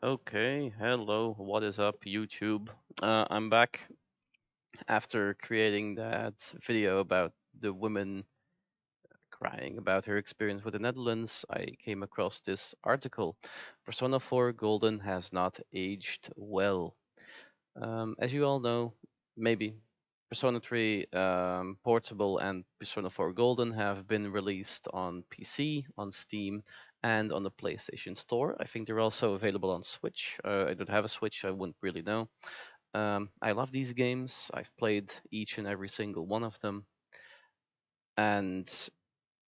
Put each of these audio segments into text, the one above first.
Okay, hello, what is up, YouTube? I'm back after creating that video about the woman crying about her experience with the Netherlands. I came across this article. Persona 4 Golden has not aged well. As you all know, maybe Persona 3 Portable and Persona 4 Golden have been released on PC, on Steam, and on the PlayStation Store. I think they're also available on Switch. I don't have a Switch, I wouldn't really know. I love these games. I've played each and every single one of them, and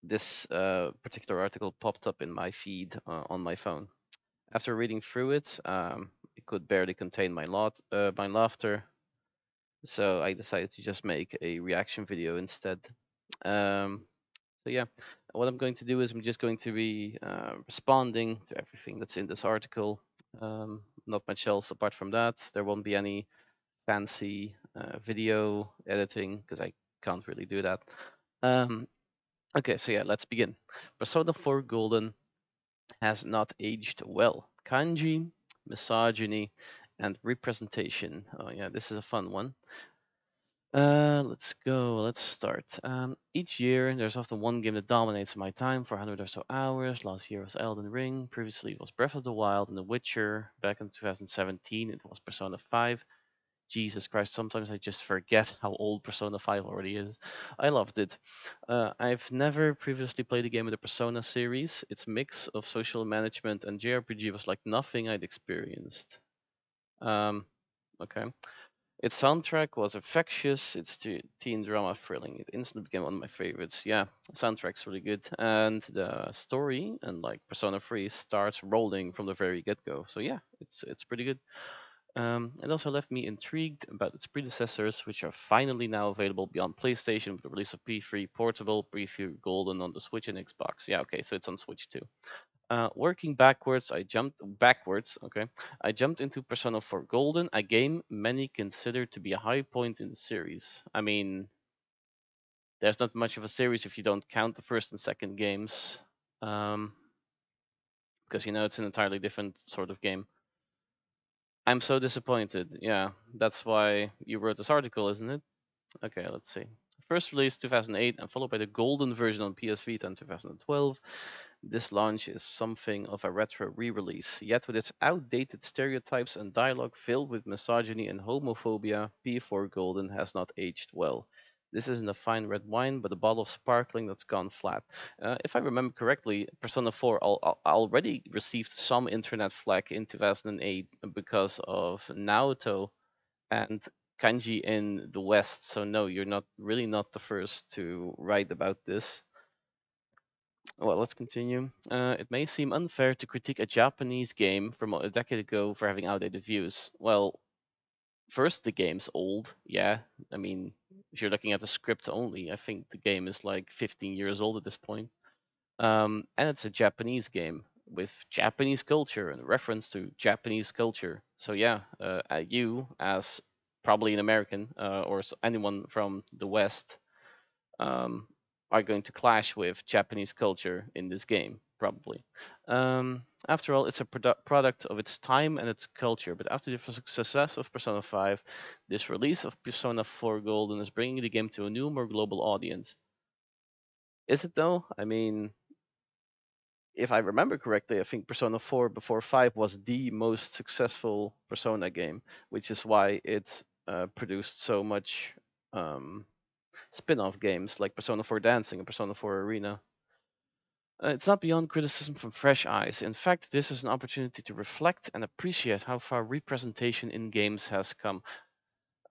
this particular article popped up in my feed on my phone. After reading through it, it could barely contain my laughter. So I decided to just make a reaction video instead. Um, so yeah, what I'm going to do is I'm just going to be responding to everything that's in this article. Not much else apart from that. There won't be any fancy video editing because I can't really do that. Um, okay, so yeah, let's begin. Persona 4 Golden has not aged well. Kanji, misogyny, and representation. Oh yeah, this is a fun one. Let's go. Let's start. Each year, there's often one game that dominates my time for 100 or so hours. Last year was Elden Ring. Previously, it was Breath of the Wild and The Witcher. Back in 2017, it was Persona 5. Jesus Christ, sometimes I just forget how old Persona 5 already is. I loved it. I've never previously played a game in the Persona series. Its mix of social management and JRPG was like nothing I'd experienced. Um, okay. Its soundtrack was infectious, its teen drama thrilling. It instantly became one of my favorites. Yeah, soundtrack's really good. And the story and like Persona 3 starts rolling from the very get-go. So yeah, it's pretty good. It also left me intrigued about its predecessors, which are finally now available beyond PlayStation with the release of P3 Portable, Preview Golden on the Switch and Xbox. Yeah, okay, so it's on Switch too. Working backwards, I jumped backwards. Okay, I jumped into Persona 4 Golden, a game many consider to be a high point in the series. I mean, there's not much of a series if you don't count the first and second games, um, because it's an entirely different sort of game. I'm so disappointed. Yeah, that's why you wrote this article, isn't it? Okay, let's see. First released 2008 and followed by the golden version on PS Vita in 2012. This launch is something of a retro re-release, yet with its outdated stereotypes and dialogue filled with misogyny and homophobia, P4 Golden has not aged well. This isn't a fine red wine, but a bottle of sparkling that's gone flat. If I remember correctly, Persona 4 already received some internet flack in 2008 because of Naoto and kanji in the West. So no, you're not really not the first to write about this. Well, let's continue. It may seem unfair to critique a Japanese game from a decade ago for having outdated views. Well, first, the game's old. Yeah, I mean, if you're looking at the script only, I think the game is like 15 years old at this point. And it's a Japanese game with Japanese culture and reference to Japanese culture. So yeah, you as probably an American or anyone from the West um, are going to clash with Japanese culture in this game, probably. After all, it's a product of its time and its culture. But after the success of Persona 5, this release of Persona 4 Golden is bringing the game to a new, more global audience. Is it though? I mean, if I remember correctly, I think Persona 4 before 5 was the most successful Persona game, which is why it produced so much um, spin-off games like Persona 4 Dancing and Persona 4 Arena. It's not beyond criticism from fresh eyes. In fact, this is an opportunity to reflect and appreciate how far representation in games has come.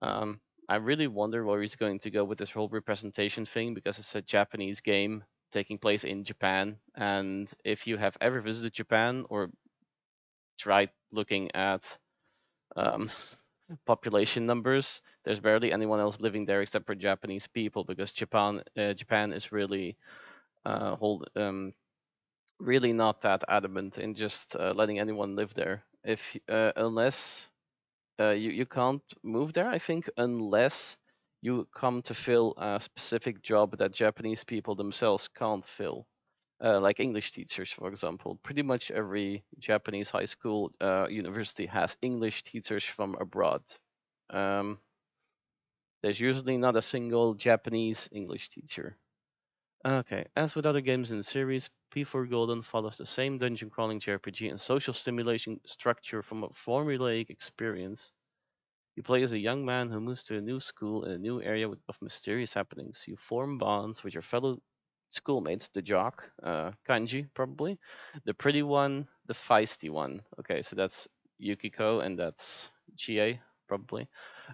Um, I really wonder where he's going to go with this whole representation thing because it's a Japanese game taking place in Japan. And if you have ever visited Japan or tried looking at um, population numbers, there's barely anyone else living there except for Japanese people because Japan is really hold really not that adamant in just letting anyone live there. If unless you can't move there, I think, unless you come to fill a specific job that Japanese people themselves can't fill. like English teachers, for example. Pretty much every Japanese high school, university has English teachers from abroad. Um, there's usually not a single Japanese English teacher. Okay, as with other games in the series, P4 Golden follows the same dungeon crawling JRPG and social stimulation structure from a formulaic experience. You play as a young man who moves to a new school in a new area of mysterious happenings. You form bonds with your fellow schoolmates, the jock, Kanji probably, the pretty one, the feisty one. Okay, so that's Yukiko and that's Chie probably,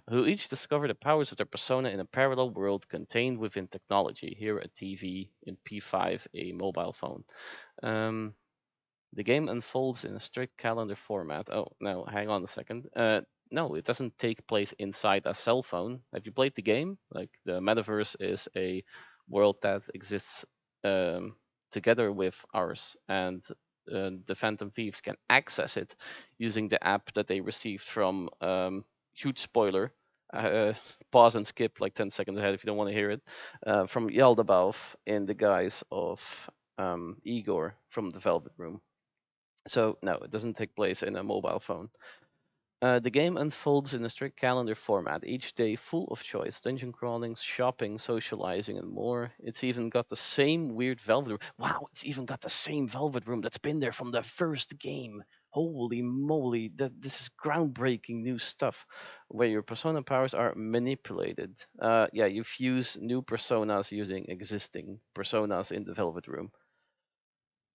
who each discover the powers of their persona in a parallel world contained within technology. Here, a TV, in P5, a mobile phone. Um, the game unfolds in a strict calendar format. Oh, no, hang on a second. No, it doesn't take place inside a cell phone. Have you played the game? Like, the metaverse is a world that exists um, together with ours, and the Phantom Thieves can access it using the app that they received from, huge spoiler. Uh, Pause and skip like 10 seconds ahead if you don't want to hear it. From Yaldabaoth in the guise of Igor from the Velvet Room. So no, it doesn't take place in a mobile phone. The game unfolds in a strict calendar format, each day full of choice, dungeon crawling, shopping, socializing, and more. It's even got the same weird velvet room. Wow, it's even got the same velvet room that's been there from the first game. Holy moly, this is groundbreaking new stuff, where your persona powers are manipulated. Yeah, you fuse new personas using existing personas in the velvet room.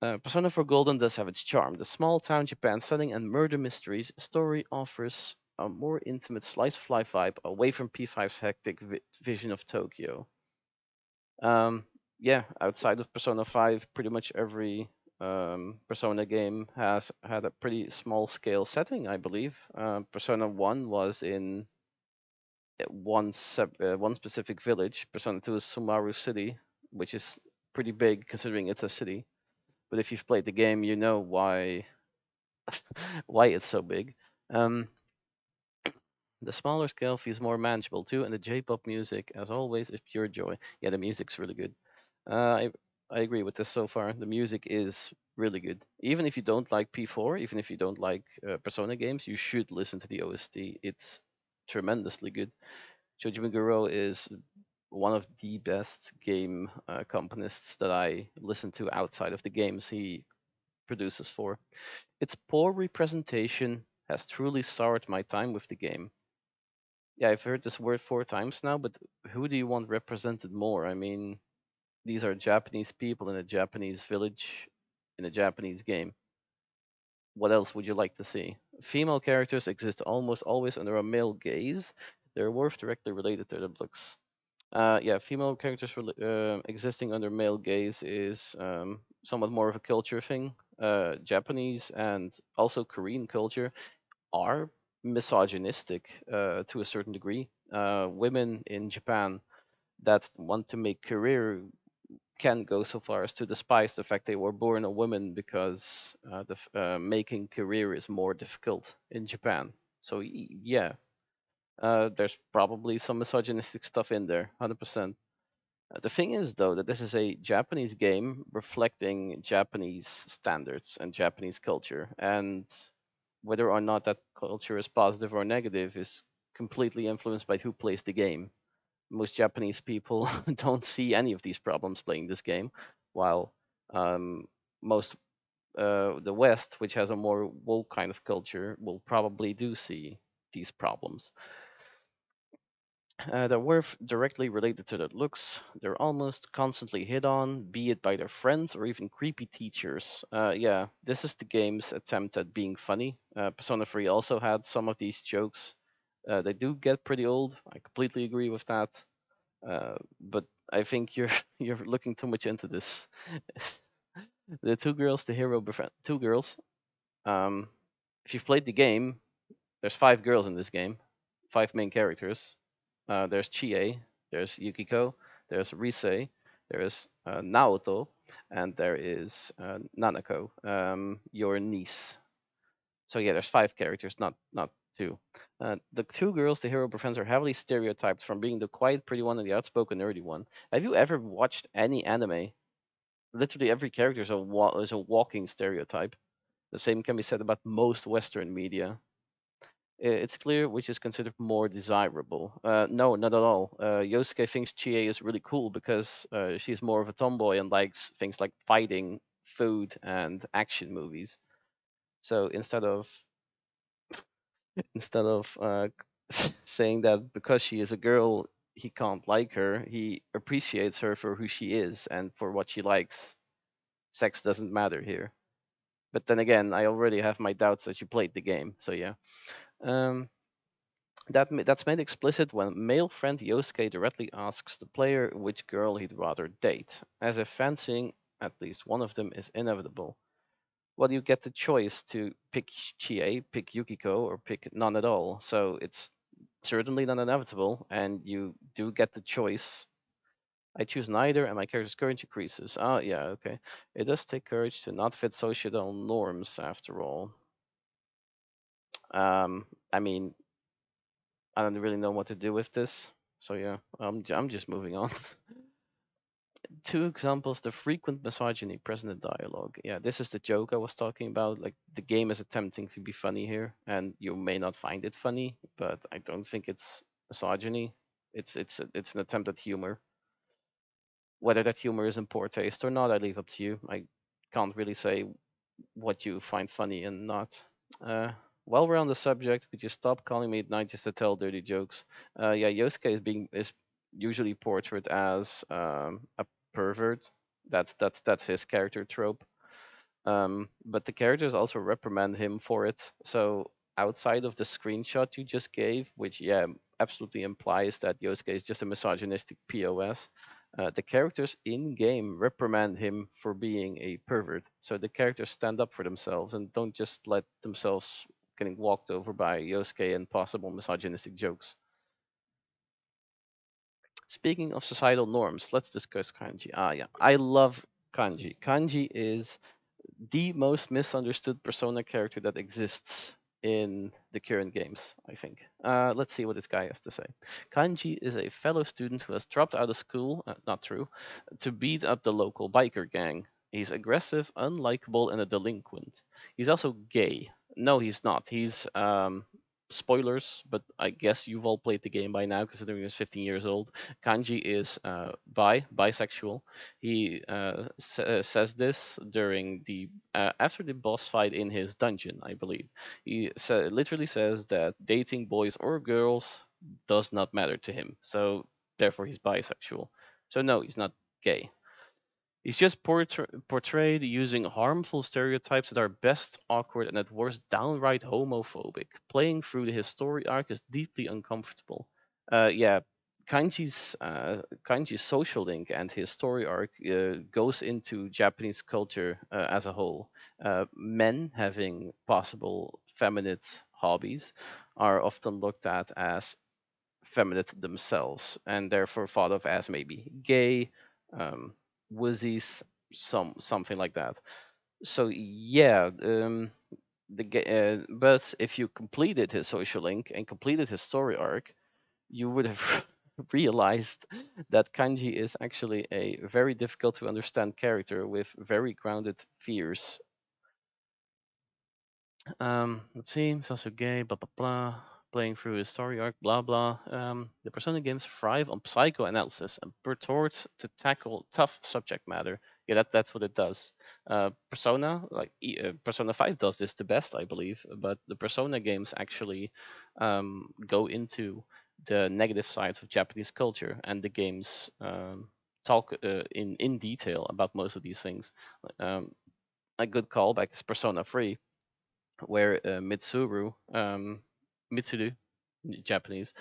Persona 4 Golden does have its charm. The small town Japan setting and murder mysteries story offers a more intimate slice of life vibe away from P5's hectic vision of Tokyo. Um, yeah, outside of Persona 5, pretty much every Persona game has had a pretty small scale setting, I believe. Persona 1 was in one specific village. Persona 2 is Sumaru City, which is pretty big considering it's a city. But if you've played the game, you know why it's so big. Um, the smaller scale feels more manageable too, and the J-pop music, as always, is pure joy. Yeah, the music's really good. Uh, I I agree with this so far. The music is really good. Even if you don't like P4, even if you don't like Persona games, you should listen to the OST. It's tremendously good. Shoji Meguro is one of the best game componists that I listen to outside of the games he produces for. Its poor representation has truly soured my time with the game. Yeah, I've heard this word 4 times now, but who do you want represented more? I mean, these are Japanese people in a Japanese village in a Japanese game. What else would you like to see? Female characters exist almost always under a male gaze. Their worth directly related to their looks. Yeah, female characters existing under male gaze is somewhat more of a culture thing. Japanese and also Korean culture are misogynistic to a certain degree. Women in Japan that want to make career can go so far as to despise the fact they were born a woman because making career is more difficult in Japan. So yeah, there's probably some misogynistic stuff in there, 100%. The thing is, though, that this is a Japanese game reflecting Japanese standards and Japanese culture, and whether or not that culture is positive or negative is completely influenced by who plays the game. Most Japanese people don't see any of these problems playing this game, while um, most the West, which has a more woke kind of culture, will probably do see these problems. They're worth directly related to their looks. They're almost constantly hit on, be it by their friends or even creepy teachers. Yeah, this is the game's attempt at being funny. Persona 3 also had some of these jokes. They do get pretty old. I completely agree with that. But I think you're you're looking too much into this. The two girls, the hero befriend two girls. Um, if you've played the game, there's 5 girls in this game, 5 main characters. There's Chie, there's Yukiko, there's Rise, there's Naoto, and there is Nanako, your niece. So yeah, there's 5 characters, not two. The two girls the hero befriends are heavily stereotyped from being the quiet, pretty one and the outspoken, nerdy one. Have you ever watched any anime? Literally every character is is a walking stereotype. The same can be said about most Western media. It's clear which is considered more desirable. No, not at all. Yosuke thinks Chie is really cool because she's more of a tomboy and likes things like fighting, food, and action movies. So instead of saying that because she is a girl, he can't like her, he appreciates her for who she is and for what she likes. Sex doesn't matter here. But then again, I already have my doubts that you played the game, so yeah. Um, that's made explicit when male friend Yosuke directly asks the player which girl he'd rather date, as if fancying at least one of them is inevitable. Well, you get the choice to pick Chie, pick Yukiko, or pick none at all. So it's certainly not inevitable, and you do get the choice. I choose neither, and my character's courage increases. Ah, yeah, okay. It does take courage to not fit societal norms, after all. I mean, I don't really know what to do with this. So yeah, I'm just moving on. Two examples: the frequent misogyny present in dialogue. Yeah, this is the joke I was talking about. Like the game is attempting to be funny here, and you may not find it funny, but I don't think it's misogyny. It's an attempt at humor. Whether that humor is in poor taste or not, I leave up to you. I can't really say what you find funny and not. Uh, while we're on the subject, would you stop calling me at night just to tell dirty jokes? Yeah, Yosuke is usually portrayed as a pervert. That's his character trope. But the characters also reprimand him for it. So outside of the screenshot you just gave, which yeah, absolutely implies that Yosuke is just a misogynistic POS, the characters in game reprimand him for being a pervert. So the characters stand up for themselves and don't just let themselves getting walked over by Yosuke and possible misogynistic jokes. Speaking of societal norms, let's discuss kanji. Ah, yeah, I love kanji. Kanji is the most misunderstood persona character that exists in the current games, I think. Let's see what this guy has to say. Kanji is a fellow student who has dropped out of school, not true, to beat up the local biker gang. He's aggressive, unlikable, and a delinquent. He's also gay. No, he's not. He's spoilers, but I guess you've all played the game by now, considering he's 15 years old. Kanji is bisexual. He says this during the after the boss fight in his dungeon, I believe. He literally says that dating boys or girls does not matter to him. So therefore, he's bisexual. So no, he's not gay. He's just portrayed using harmful stereotypes that are best awkward and at worst downright homophobic. Playing through his story arc is deeply uncomfortable. Yeah, Kanji's social link and his story arc goes into Japanese culture as a whole. Men having possible feminine hobbies are often looked at as feminine themselves and therefore thought of as maybe gay, um, wussies, something like that. So yeah, but if you completed his social link and completed his story arc, you would have realized that Kanji is actually a very difficult to understand character with very grounded fears. Let's see, Sasuke, blah blah blah. Playing through his story arc, blah blah. The Persona games thrive on psychoanalysis and purport to tackle tough subject matter. Yeah, that's what it does. Persona, like Persona 5 does this the best, I believe. But the Persona games actually go into the negative sides of Japanese culture, and the games talk in detail about most of these things. Um, a good callback is Persona 3 where Mitsuru, Japanese,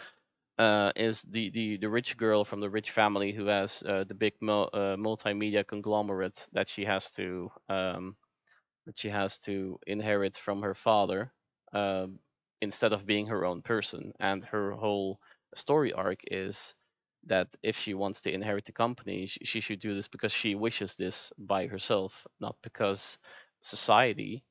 is the rich girl from the rich family who has the big multimedia conglomerate that she has to inherit from her father, um, instead of being her own person. And her whole story arc is that if she wants to inherit the company, she should do this because she wishes this by herself, not because society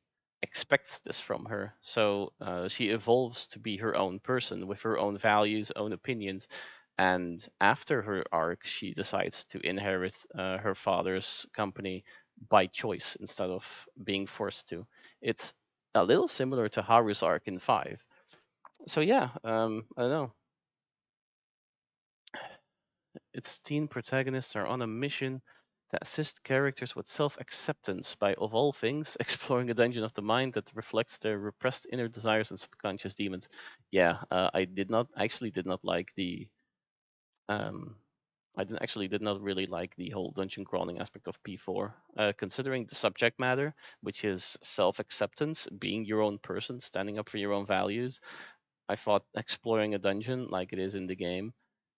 expects this from her. So she evolves to be her own person with her own values, own opinions. And after her arc, she decides to inherit her father's company by choice instead of being forced to. It's a little similar to Haru's arc in 5. So yeah, I don't know. Its teen protagonists are on a mission to assist characters with self-acceptance by, of all things, exploring a dungeon of the mind that reflects their repressed inner desires and subconscious demons. Yeah, I actually did not like the um, did not really like the whole dungeon crawling aspect of P4. Considering the subject matter, which is self-acceptance, being your own person, standing up for your own values, I thought exploring a dungeon like it is in the game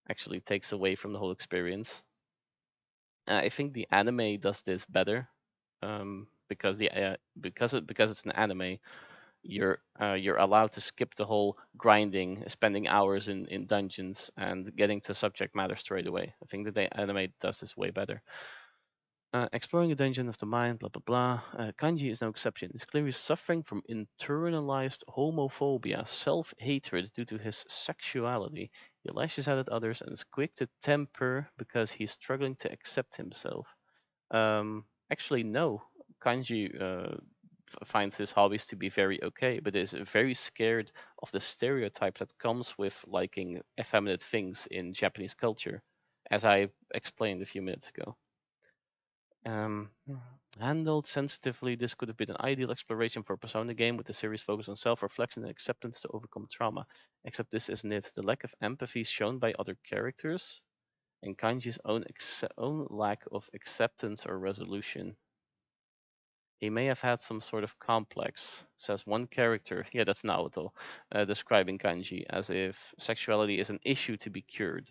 actually takes away from the whole experience. I think the anime does this better, because because it's an anime, you're allowed to skip the whole grinding, spending hours in dungeons, and getting to subject matter straight away. I think that the anime does this way better. Exploring a dungeon of the mind, blah blah blah. Kanji is no exception. He's clearly suffering from internalized homophobia, self-hatred due to his sexuality. He lashes out at others and is quick to temper because he's struggling to accept himself. Actually, no. Kanji finds his hobbies to be very okay, but is very scared of the stereotype that comes with liking effeminate things in Japanese culture, as I explained a few minutes ago. Um, Handled sensitively, this could have been an ideal exploration for a Persona game with the series focus on self-reflection and acceptance to overcome trauma. Except this isn't it. The lack of empathy shown by other characters and Kanji's own lack of acceptance or resolution. He may have had some sort of complex, says one character. Yeah, that's Naoto, describing Kanji as if sexuality is an issue to be cured,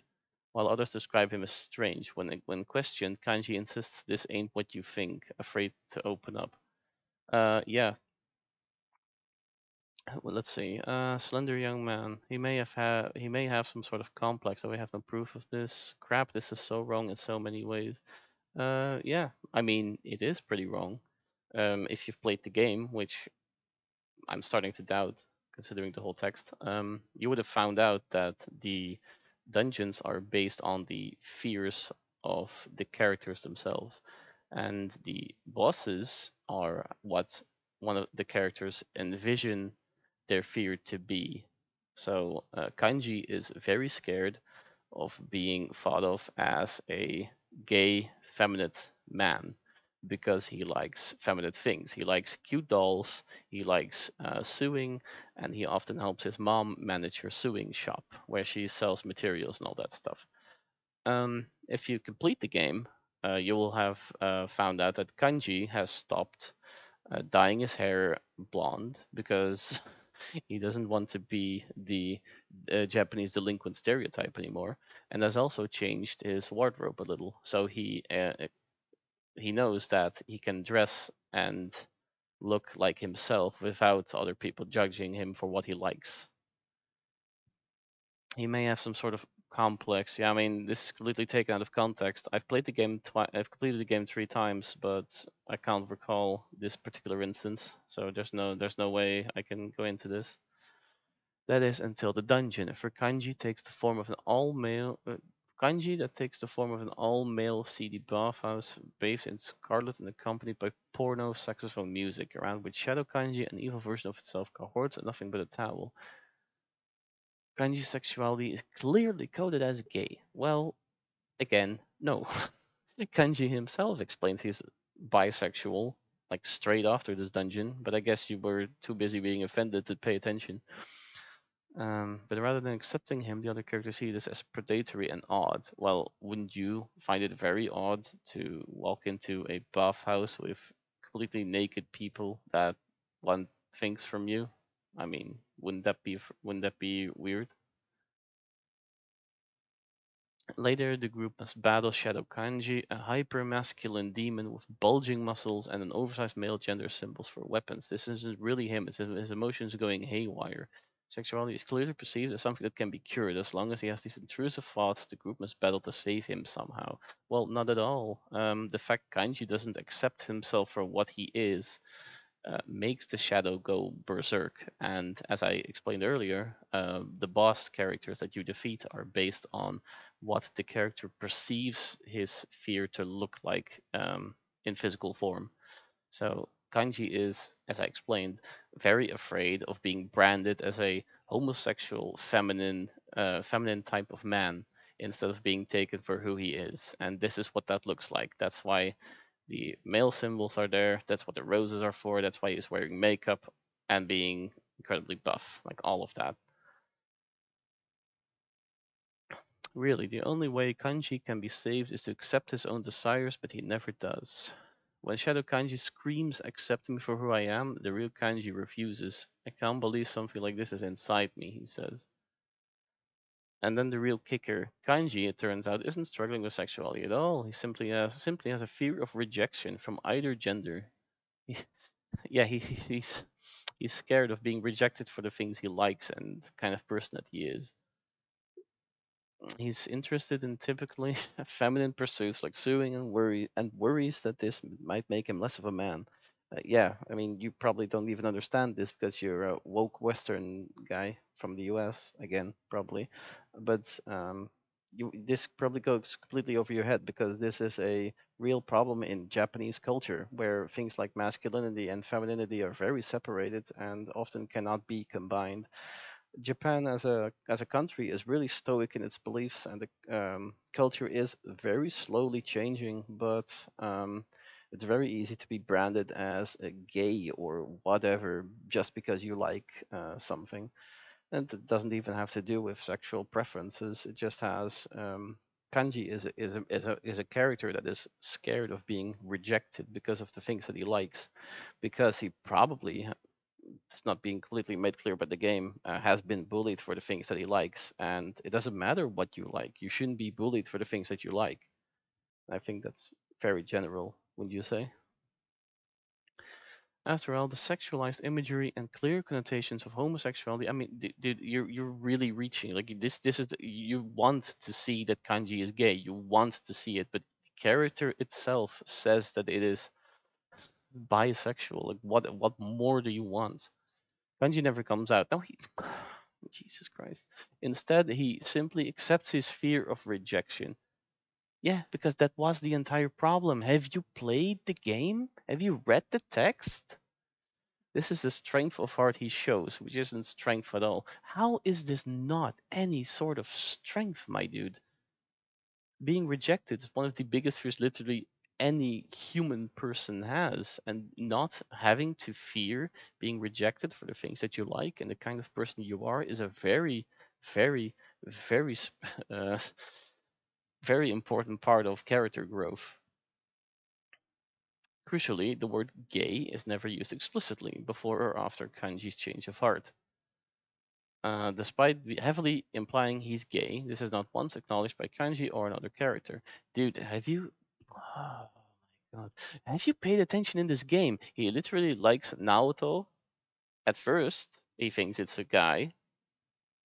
while others describe him as strange. When questioned, Kanji insists this ain't what you think, afraid to open up. Yeah. Well, let's see. Slender young man. He may have some sort of complex. So we have no proof of this. Crap, this is so wrong in so many ways. Yeah. I mean, it is pretty wrong. If you've played the game, which I'm starting to doubt, considering the whole text, you would have found out that the dungeons are based on the fears of the characters themselves, and the bosses are what one of the characters envision their fear to be. So Kanji is very scared of being thought of as a gay, feminine man because he likes feminine things. He likes cute dolls, he likes sewing, and he often helps his mom manage her sewing shop where she sells materials and all that stuff. If you complete the game, you will have found out that Kanji has stopped dyeing his hair blonde because he doesn't want to be the Japanese delinquent stereotype anymore, and has also changed his wardrobe a little. So he knows that he can dress and look like himself without other people judging him for what he likes. He may have some sort of complex. Yeah, I mean, this is completely taken out of context. I've played the game twice. I've completed the game 3 times, but I can't recall this particular instance. So there's no way I can go into this. That is until the dungeon. For kanji takes the form of an all-male kanji that takes the form of an all-male seedy bathhouse bathed in scarlet and accompanied by porno saxophone music, around which shadow kanji, an evil version of itself, cahots and nothing but a towel. Kanji's sexuality is clearly coded as gay. Well, again, no. Kanji himself explains he's bisexual, like straight after this dungeon, but I guess you were too busy being offended to pay attention. But rather than accepting him, the other characters see this as predatory and odd. Well, wouldn't you find it very odd to walk into a bathhouse with completely naked people that want things from you? I mean, wouldn't that be weird? Later, the group must battle Shadow Kanji, a hyper-masculine demon with bulging muscles and an oversized male gender symbols for weapons. This isn't really him, it's his emotions going haywire. Sexuality is clearly perceived as something that can be cured. As long as he has these intrusive thoughts, the group must battle to save him somehow. Well, not at all. The fact Kanji doesn't accept himself for what he is makes the shadow go berserk. And as I explained earlier, the boss characters that you defeat are based on what the character perceives his fear to look like in physical form. So Kanji is, as I explained, very afraid of being branded as a homosexual, feminine type of man instead of being taken for who he is. And this is what that looks like. That's why the male symbols are there. That's what the roses are for. That's why he's wearing makeup and being incredibly buff, like all of that. Really, the only way Kanji can be saved is to accept his own desires, but he never does. When Shadow Kanji screams, "Accept me for who I am," the real Kanji refuses. "I can't believe something like this is inside me," he says. And then the real kicker, Kanji, it turns out, isn't struggling with sexuality at all. He simply has a fear of rejection from either gender. Yeah, he's scared of being rejected for the things he likes and the kind of person that he is. He's interested in typically feminine pursuits like sewing and worries that this might make him less of a man. Yeah, I mean, you probably don't even understand this because you're a woke Western guy from the U.S. again, probably, but this probably goes completely over your head because this is a real problem in Japanese culture where things like masculinity and femininity are very separated and often cannot be combined. Japan as a country is really stoic in its beliefs, and the culture is very slowly changing. But it's very easy to be branded as a gay or whatever just because you like something, and it doesn't even have to do with sexual preferences. It just has Kanji is a character that is scared of being rejected because of the things that he likes, because he probably it's not being completely made clear, but the game has been bullied for the things that he likes, and it doesn't matter what you like. You shouldn't be bullied for the things that you like. I think that's very general, would you say? After all, the sexualized imagery and clear connotations of homosexuality. I mean, dude, you're really reaching. Like this is you want to see that Kanji is gay. You want to see it, but the character itself says that it is bisexual. Like what more do you want? Kanji never comes out. No, he. Jesus Christ. Instead, he simply accepts his fear of rejection. Yeah, because that was the entire problem. Have you played the game? Have you read the text? This is the strength of heart he shows, which isn't strength at all. How is this not any sort of strength, my dude? Being rejected is one of the biggest fears literally any human person has, and not having to fear being rejected for the things that you like and the kind of person you are is a very, very, very, very important part of character growth. Crucially, the word gay is never used explicitly before or after Kanji's change of heart. Despite heavily implying he's gay, this is not once acknowledged by Kanji or another character. Dude, have you? Oh my god, have you paid attention in this game? He literally likes Naoto. At first, he thinks it's a guy,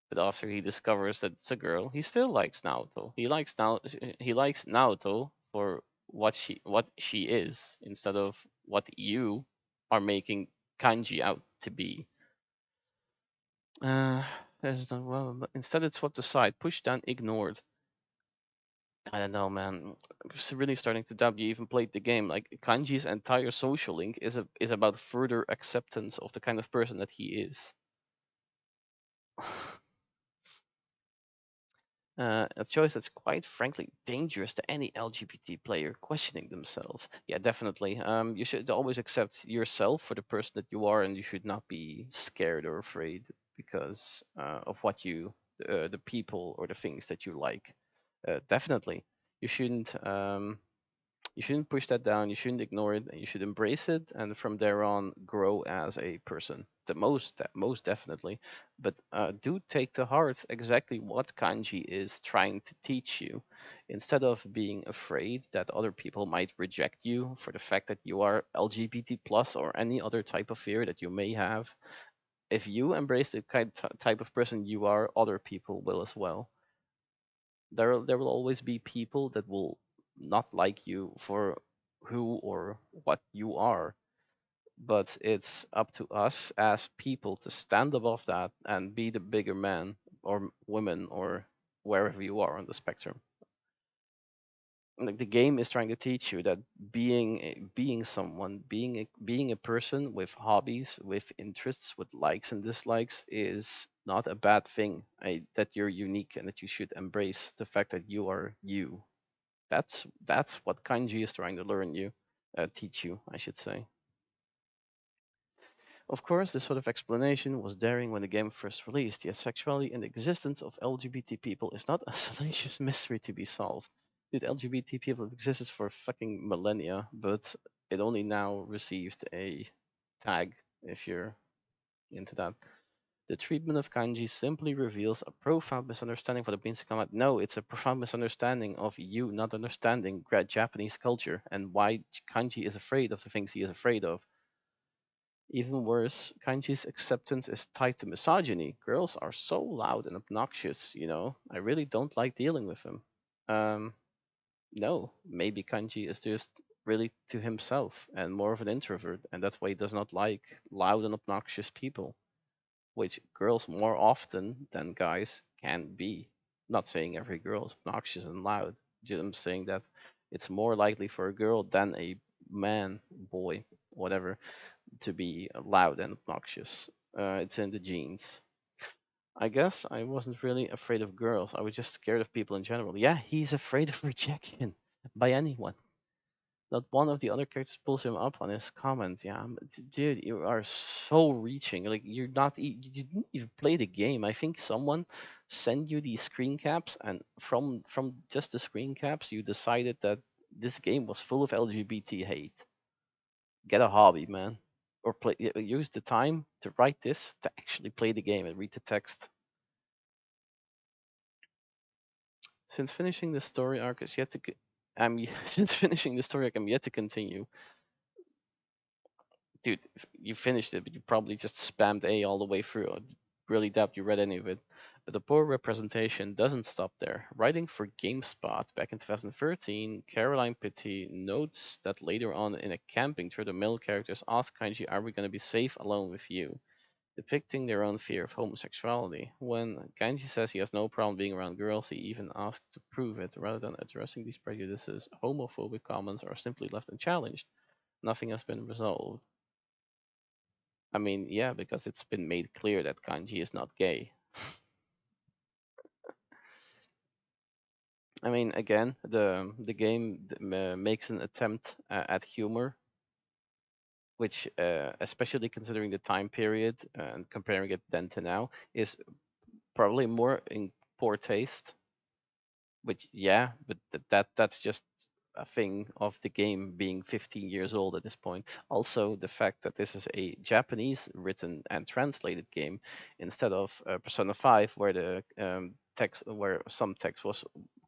but after he discovers that it's a girl, he still likes Naoto. He likes Naoto for what she is instead of what you are making Kanji out to be. Uh, there's no, well, but instead it's swept aside, pushed down, ignored. I don't know, man. I'm really starting to doubt you even played the game. Like Kanji's entire social link is about further acceptance of the kind of person that he is. A choice that's quite frankly dangerous to any LGBT player questioning themselves. Yeah, definitely. You should always accept yourself for the person that you are, and you should not be scared or afraid because of the people or the things that you like. Definitely, you shouldn't. You shouldn't push that down. You shouldn't ignore it. You should embrace it, and from there on, grow as a person. Most definitely. But do take to heart exactly what kanji is trying to teach you, instead of being afraid that other people might reject you for the fact that you are LGBT plus or any other type of fear that you may have. If you embrace the type of person you are, other people will as well. There will always be people that will not like you for who or what you are. but it's up to us as people to stand above that and be the bigger man or women or wherever you are on the spectrum. Like the game is trying to teach you that being someone, being a person with hobbies, with interests, with likes and dislikes is not a bad thing. That you're unique and that you should embrace the fact that you are you. That's what kanji is trying to teach you, I should say. Of course, this sort of explanation was daring when the game first released, yet sexuality and the existence of LGBT people is not a salacious mystery to be solved. Dude, LGBT people have existed for fucking millennia, but it only now received a tag if you're into that. The treatment of kanji simply reveals a profound misunderstanding for the means to come out. No, it's a profound misunderstanding of you not understanding Japanese culture and why kanji is afraid of the things he is afraid of. Even worse, Kanji's acceptance is tied to misogyny. Girls are so loud and obnoxious, you know. I really don't like dealing with them. Um, no, maybe Kanji is just really to himself and more of an introvert, and that's why he does not like loud and obnoxious people, which girls more often than guys can be. Not saying every girl is obnoxious and loud. I'm saying that it's more likely for a girl than a man, boy, whatever, to be loud and obnoxious. It's in the genes. I guess I wasn't really afraid of girls. I was just scared of people in general. Yeah, he's afraid of rejection by anyone. Not one of the other characters pulls him up on his comments. Yeah, dude, you are so reaching. Like you're not, you didn't even play the game. I think someone sent you these screen caps, and from just the screen caps, you decided that this game was full of LGBT hate. Get a hobby, man, or use the time to write this to actually play the game and read the text. Since finishing the story arc is yet to, since finishing the story arc, I'm yet to continue. Dude, you finished it, but you probably just spammed A all the way through. I really doubt you read any of it. But the poor representation doesn't stop there. Writing for GameSpot back in 2013, Caroline Pitti notes that later on in a camping trip, the male characters ask Kanji, "Are we going to be safe alone with you?" Depicting their own fear of homosexuality. When Kanji says he has no problem being around girls, he even asks to prove it. Rather than addressing these prejudices, homophobic comments are simply left unchallenged. Nothing has been resolved. I mean, yeah, because it's been made clear that Kanji is not gay. I mean, again, the game makes an attempt at humor, which, especially considering the time period and comparing it then to now, is probably more in poor taste. Which, yeah, but that's just a thing of the game being 15 years old at this point. Also, the fact that this is a Japanese written and translated game instead of Persona 5, where the text, where some text was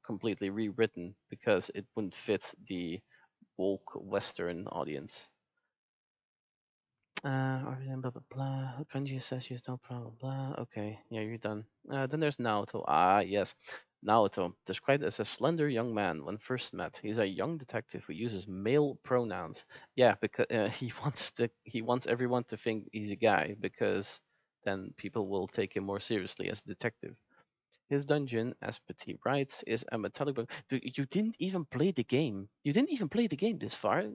completely rewritten because it wouldn't fit the woke Western audience. Blah blah blah. Kanji says she's no problem. Blah. Okay, yeah, you're done. Then there's Naoto. Ah, yes, Naoto, described as a slender young man when first met. He's a young detective who uses male pronouns. Yeah, because he wants everyone to think he's a guy because then people will take him more seriously as a detective. His dungeon, as Petit writes, is a metallic book. You didn't even play the game. You didn't even play the game this far.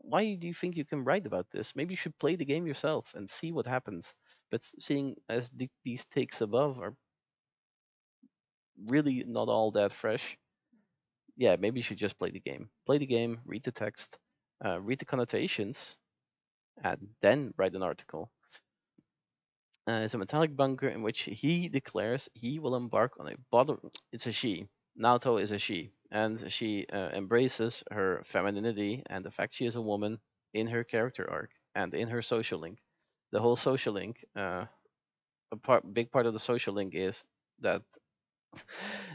Why do you think you can write about this? Maybe you should play the game yourself and see what happens. But seeing as these takes above are really not all that fresh, yeah, maybe you should just play the game. Play the game, read the text, read the connotations, and then write an article. Is a metallic bunker in which he declares he will embark on a bottle. It's a she. Naoto is a she, and she embraces her femininity and the fact she is a woman in her character arc and in her social link. The whole social link, big part of the social link is that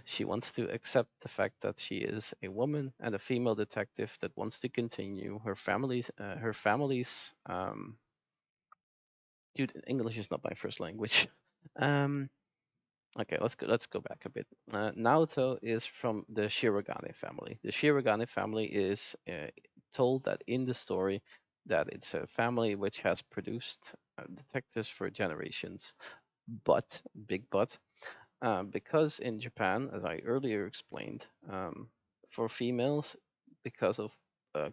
she wants to accept the fact that she is a woman and a female detective that wants to continue her family's dude, English is not my first language. Um, okay, let's go back a bit. Naoto is from the Shirogane family. The Shirogane family is told that in the story that it's a family which has produced detectives for generations. But, big but, because in Japan, as I earlier explained, for females, because of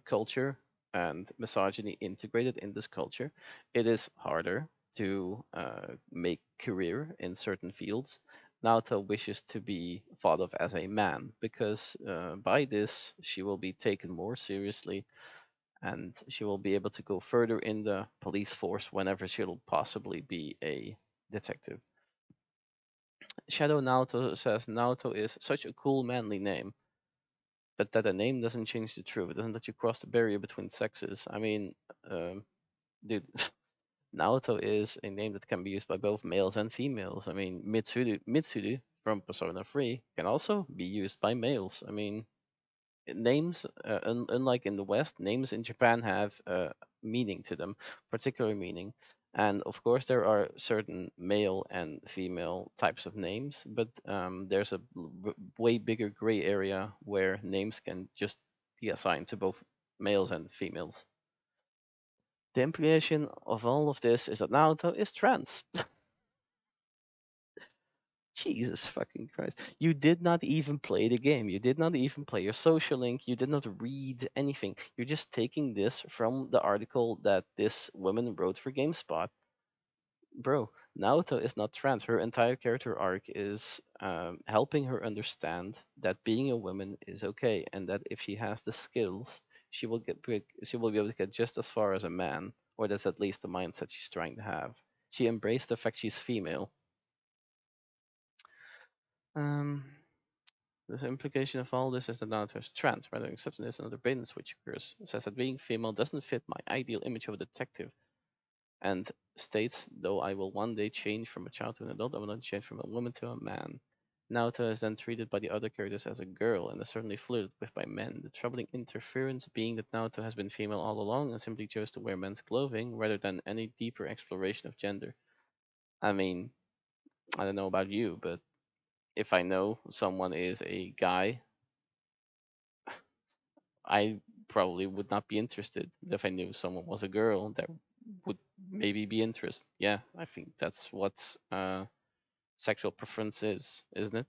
culture and misogyny integrated in this culture, it is harder to make career in certain fields. Naoto wishes to be thought of as a man because by this she will be taken more seriously and she will be able to go further in the police force whenever she'll possibly be a detective. Shadow Naoto says Naoto is such a cool manly name, but that a name doesn't change the truth. It doesn't let you cross the barrier between sexes. I mean, um, dude, Naoto is a name that can be used by both males and females. I mean, Mitsuru from Persona 3 can also be used by males. I mean, names, unlike in the West, names in Japan have meaning to them, particular meaning. And of course, there are certain male and female types of names, but there's a way bigger gray area where names can just be assigned to both males and females. The implication of all of this is that Naruto is trans. Jesus fucking Christ. You did not even play the game. You did not even play your social link. You did not read anything. You're just taking this from the article that this woman wrote for GameSpot. Bro, Naoto is not trans. Her entire character arc is helping her understand that being a woman is okay, and that if she has the skills, she will be able to get just as far as a man, or that's at least the mindset she's trying to have. She embraced the fact she's female. Um, The implication of all this is that Naruto is trans, rather than accepting this another bait and switch occurs. It says that being female doesn't fit my ideal image of a detective, and states, though I will one day change from a child to an adult, I will not change from a woman to a man. Naruto is then treated by the other characters as a girl and is certainly flirted with by men. The troubling interference being that Naruto has been female all along and simply chose to wear men's clothing rather than any deeper exploration of gender. I mean, I don't know about you, but if I know someone is a guy, I probably would not be interested. If I knew someone was a girl, that would maybe be interested. Yeah, I think that's what sexual preference is, isn't it?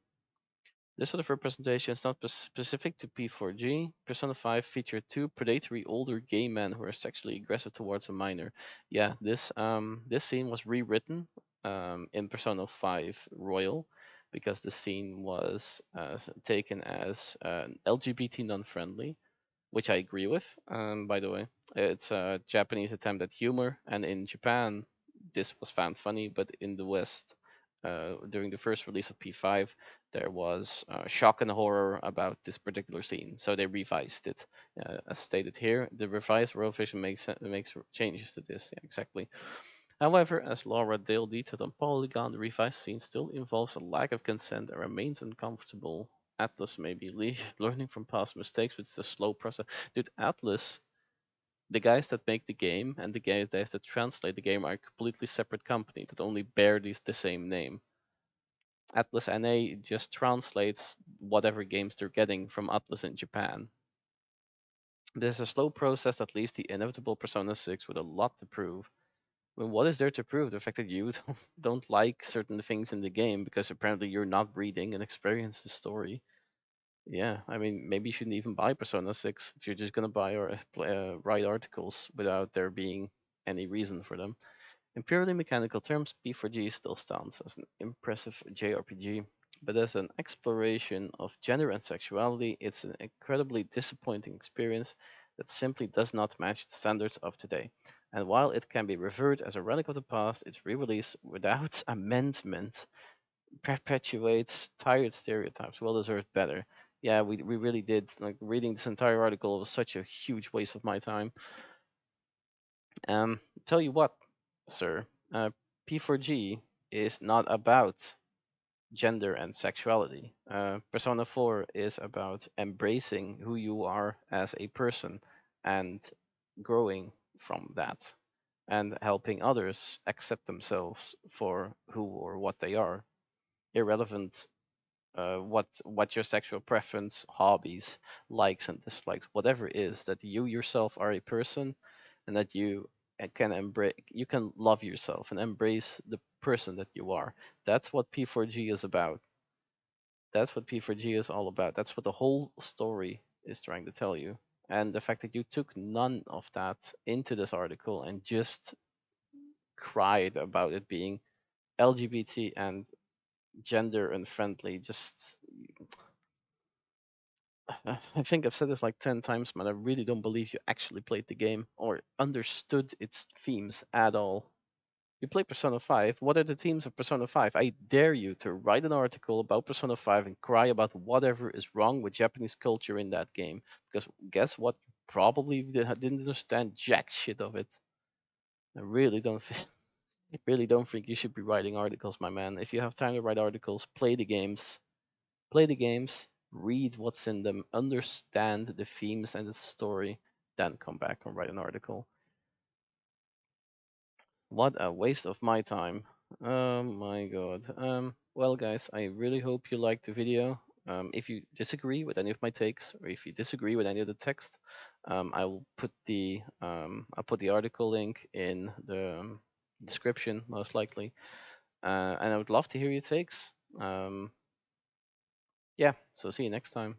This sort of representation is not specific to P4G. Persona 5 featured two predatory older gay men who are sexually aggressive towards a minor. Yeah, this scene was rewritten in Persona 5 Royal because the scene was taken as LGBT non-friendly, which I agree with. By the way, it's a Japanese attempt at humor, and in Japan, this was found funny, but in the West, during the first release of P5, there was shock and horror about this particular scene, so they revised it. As stated here, the revised Royal Vision makes changes to this. Yeah, exactly. However, as Laura Dale detailed on Polygon, the revised scene still involves a lack of consent and remains uncomfortable. Atlas may be learning from past mistakes, but it's a slow process. Dude, Atlas, the guys that make the game and the guys that translate the game are a completely separate company that only bear the same name. Atlas NA just translates whatever games they're getting from Atlas in Japan. There's a slow process that leaves the inevitable Persona 6 with a lot to prove. Well, what is there to prove? The fact that you don't like certain things in the game because apparently you're not reading and experience the story. Yeah, I mean, maybe you shouldn't even buy Persona 6 if you're just gonna buy or write articles without there being any reason for them. In purely mechanical terms, P4G still stands as an impressive JRPG, but as an exploration of gender and sexuality, it's an incredibly disappointing experience that simply does not match the standards of today. And while it can be revered as a relic of the past, its re-release without amendment perpetuates tired stereotypes. Well deserved better. Yeah, we really did. Like reading this entire article was such a huge waste of my time. Tell you what, sir, P4G is not about gender and sexuality. Persona 4 is about embracing who you are as a person and growing from that and helping others accept themselves for who or what they are, irrelevant what your sexual preference, hobbies, likes and dislikes, whatever it is that you yourself are a person. and that you can embrace, you can love yourself and embrace the person that you are. That's what P4G is about. That's what P4G is all about. That's what the whole story is trying to tell you. And the fact that you took none of that into this article and just cried about it being LGBT and gender unfriendly, just I think I've said this like 10 times, man. I really don't believe you actually played the game or understood its themes at all. You play Persona 5. What are the themes of Persona 5? I dare you to write an article about Persona 5 and cry about whatever is wrong with Japanese culture in that game. Because guess what? Probably didn't understand jack shit of it. I really don't. I really don't think you should be writing articles, my man. If you have time to write articles, play the games. Play the games, read what's in them, understand the themes and the story, then come back and write an article. What a waste of my time. Oh my god. Well, guys, I really hope you liked the video. If you disagree with any of my takes, or if you disagree with any of the text, I will put the I'll put the article link in the description, most likely. And I would love to hear your takes. Yeah. So see you next time.